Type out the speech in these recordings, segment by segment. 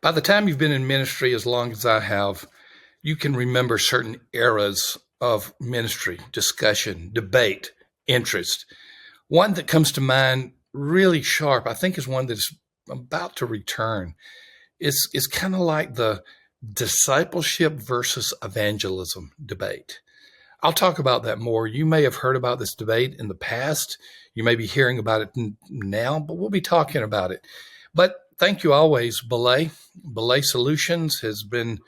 By the time you've been in ministry as long as I have, you can remember certain eras of ministry, discussion, debate, interest. One that comes to mind really sharp, I think, is one that's about to return. It's kind of like the discipleship versus evangelism debate. I'll talk about that more. You may have heard about this debate in the past. You may be hearing about it now, but we'll be talking about it. But thank you always, Belay. Belay Solutions has been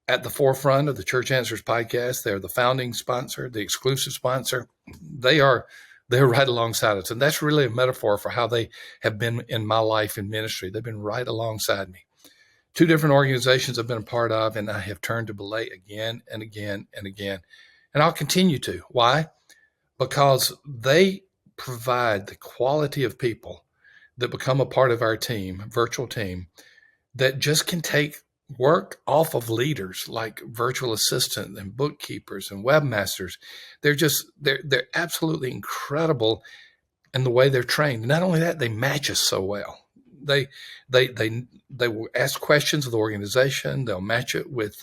at the forefront of the Church Answers podcast. They're the founding sponsor, the exclusive sponsor. They're right alongside us. And that's really a metaphor for how they have been in my life in ministry. They've been right alongside me. Two different organizations I've been a part of, and I have turned to Belay again and again and again. And I'll continue to. Why? Because they provide the quality of people that become a part of our team, virtual team, that just can take work off of leaders like virtual assistants and bookkeepers and webmasters. They're absolutely incredible in the way they're trained. Not only that, they match us so well. They will ask questions of the organization. They'll match it with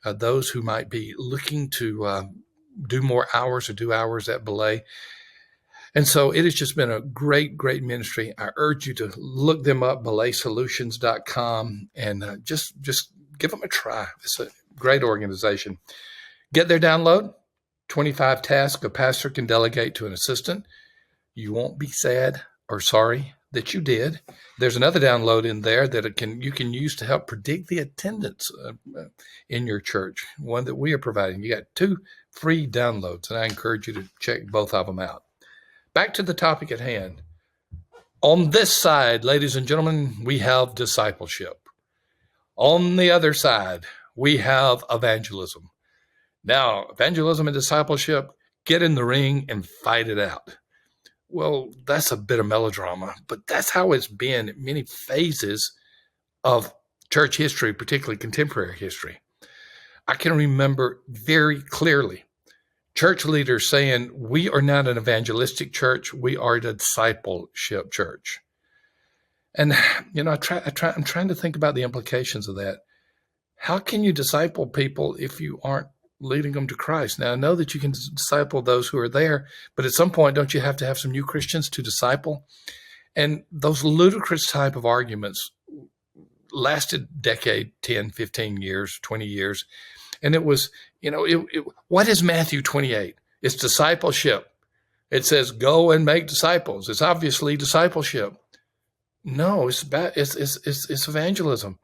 those who might be looking to do more hours or do hours at Belay. And so it has just been a great, great ministry. I urge you to look them up, belaysolutions.com, and just give them a try. It's a great organization. Get their download, 25 tasks a pastor can delegate to an assistant. You won't be sad or sorry that you did. There's another download in there that you can use to help predict the attendance in your church, one that we are providing. You got 2 free downloads, and I encourage you to check both of them out. Back to the topic at hand. On this side, ladies and gentlemen, we have discipleship. On the other side, we have evangelism. Now, evangelism and discipleship, get in the ring and fight it out. Well, that's a bit of melodrama, but that's how it's been in many phases of church history, particularly contemporary history. I can remember very clearly church leaders saying, we are not an evangelistic church, we are a discipleship church. And, I'm trying to think about the implications of that. How can you disciple people if you aren't leading them to Christ? Now, I know that you can disciple those who are there, but at some point, don't you have to have some new Christians to disciple? And those ludicrous type of arguments lasted a decade, 10, 15 years, 20 years. And it was, what is Matthew 28? It's discipleship. It says, go and make disciples. It's obviously discipleship. No, it's evangelism.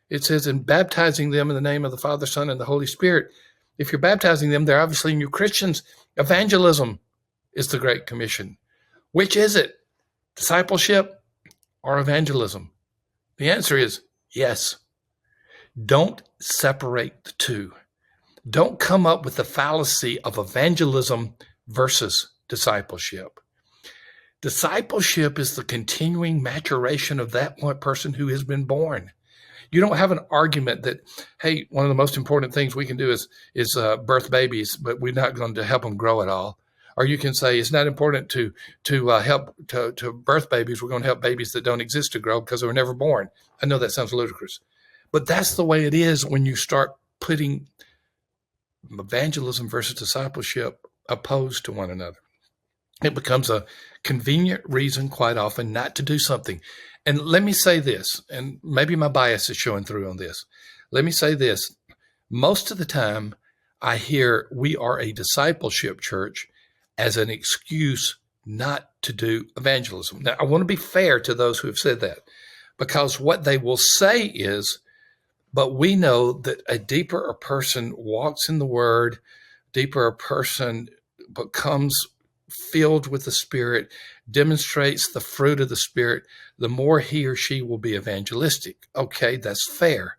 It says, in baptizing them in the name of the Father, Son, and the Holy Spirit. If you're baptizing them, they're obviously new Christians. Evangelism is the Great Commission. Which is it? Discipleship or evangelism? The answer is yes. Don't separate the two. Don't come up with the fallacy of evangelism versus discipleship. Discipleship is the continuing maturation of that one person who has been born. You don't have an argument that, hey, one of the most important things we can do is birth babies, but we're not going to help them grow at all. Or you can say it's not important to help to birth babies. We're going to help babies that don't exist to grow because they were never born. I know that sounds ludicrous, but that's the way it is when you start putting evangelism versus discipleship opposed to one another. It becomes a convenient reason quite often not to do something. And let me say this, and maybe my bias is showing through on this. Let me say this. Most of the time, I hear we are a discipleship church as an excuse not to do evangelism. Now, I want to be fair to those who have said that, because what they will say is, but we know that a deeper a person walks in the Word, deeper a person becomes filled with the Spirit, demonstrates the fruit of the Spirit, the more he or she will be evangelistic. Okay, that's fair.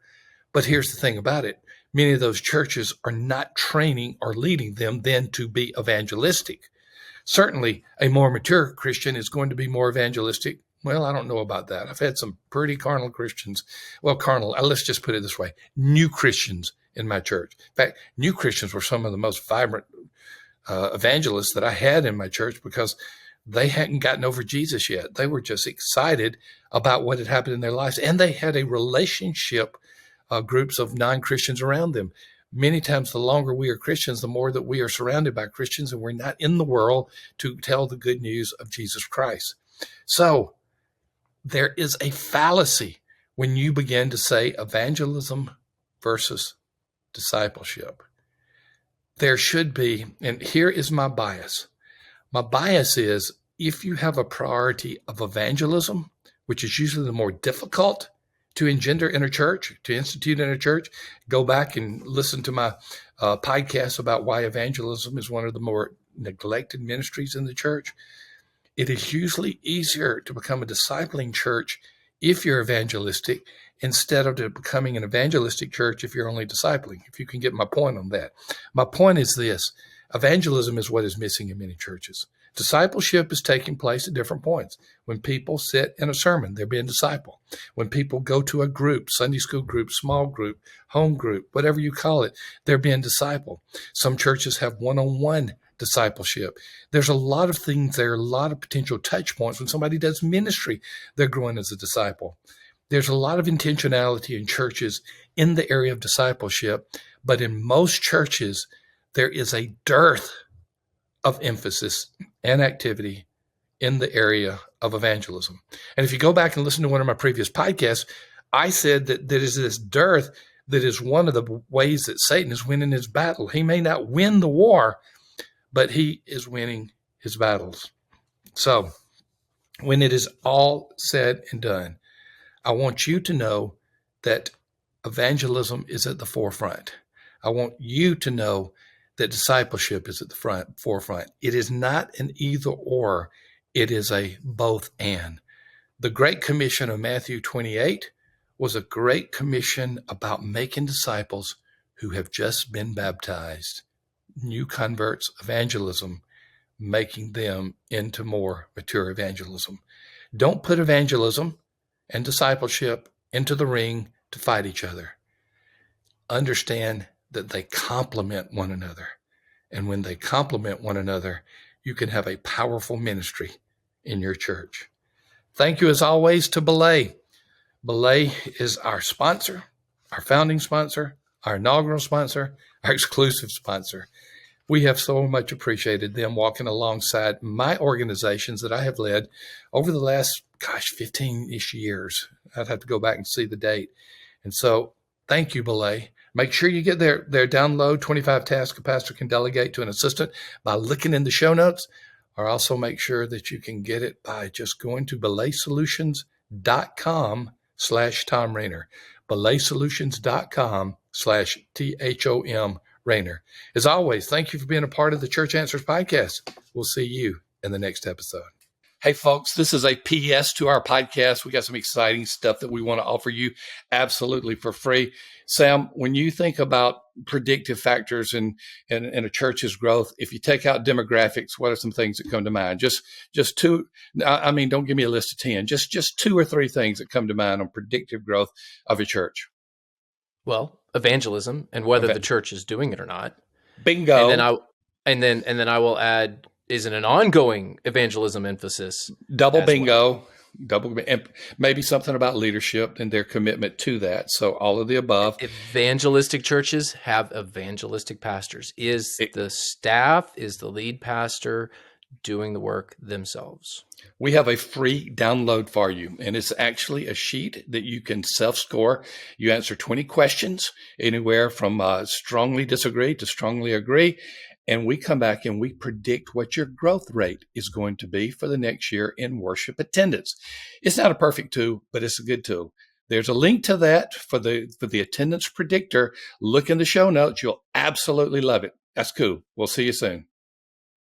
But here's the thing about it. Many of those churches are not training or leading them then to be evangelistic. Certainly, a more mature Christian is going to be more evangelistic. Well, I don't know about that. I've had some pretty carnal Christians. Well, carnal, let's just put it this way. New Christians in my church. In fact, new Christians were some of the most vibrant evangelists that I had in my church because They hadn't gotten over Jesus yet. They were just excited about what had happened in their lives. And they had a relationship, groups of non-Christians around them. Many times, the longer we are Christians, the more that we are surrounded by Christians, and we're not in the world to tell the good news of Jesus Christ. So there is a fallacy when you begin to say evangelism versus discipleship. There should be, and here is my bias. My bias is if you have a priority of evangelism, which is usually the more difficult to engender in a church, to institute in a church, go back and listen to my podcast about why evangelism is one of the more neglected ministries in the church. It is usually easier to become a discipling church if you're evangelistic instead of becoming an evangelistic church if you're only discipling, if you can get my point on that. My point is this. Evangelism is what is missing in many churches. Discipleship is taking place at different points. When people sit in a sermon, they're being discipled. When people go to a group, Sunday school group, small group, home group, whatever you call it, they're being discipled. Some churches have one-on-one discipleship. There's a lot of things there, a lot of potential touch points. When somebody does ministry, they're growing as a disciple. There's a lot of intentionality in churches in the area of discipleship, but in most churches, there is a dearth of emphasis and activity in the area of evangelism. And if you go back and listen to one of my previous podcasts, I said that there is this dearth that is one of the ways that Satan is winning his battle. He may not win the war, but he is winning his battles. So when it is all said and done, I want you to know that evangelism is at the forefront. I want you to know that discipleship is at the forefront. It is not an either or. It is a both and. The Great Commission of Matthew 28 was a great commission about making disciples who have just been baptized, new converts, evangelism, making them into more mature evangelism. Don't put evangelism and discipleship into the ring to fight each other. Understand that they complement one another. And when they complement one another, you can have a powerful ministry in your church. Thank you as always to Belay. Belay is our sponsor, our founding sponsor, our inaugural sponsor, our exclusive sponsor. We have so much appreciated them walking alongside my organizations that I have led over the last, 15-ish years. I'd have to go back and see the date. And so thank you, Belay. Make sure you get their download, 25 tasks a pastor can delegate to an assistant, by looking in the show notes, or also make sure that you can get it by just going to belaysolutions.com/Thom Rainer, belaysolutions.com/THOM Rainer. As always, thank you for being a part of the Church Answers podcast. We'll see you in the next episode. Hey, folks, this is a PS to our podcast. We got some exciting stuff that we want to offer you absolutely for free. Sam, when you think about predictive factors in a church's growth, if you take out demographics, what are some things that come to mind? Just two. I mean, don't give me a list of 10. Just two or three things that come to mind on predictive growth of a church. Well, evangelism and whether the church is doing it or not. Bingo. And then I will add, is it an ongoing evangelism emphasis? Double bingo. And maybe something about leadership and their commitment to that. So all of the above. Evangelistic churches have evangelistic pastors. Is the staff, is the lead pastor doing the work themselves? We have a free download for you, and it's actually a sheet that you can self-score. You answer 20 questions, anywhere from strongly disagree to strongly agree. And we come back and we predict what your growth rate is going to be for the next year in worship attendance. It's not a perfect tool, but it's a good tool. There's a link to that for the attendance predictor. Look in the show notes. You'll absolutely love it. That's cool. We'll see you soon.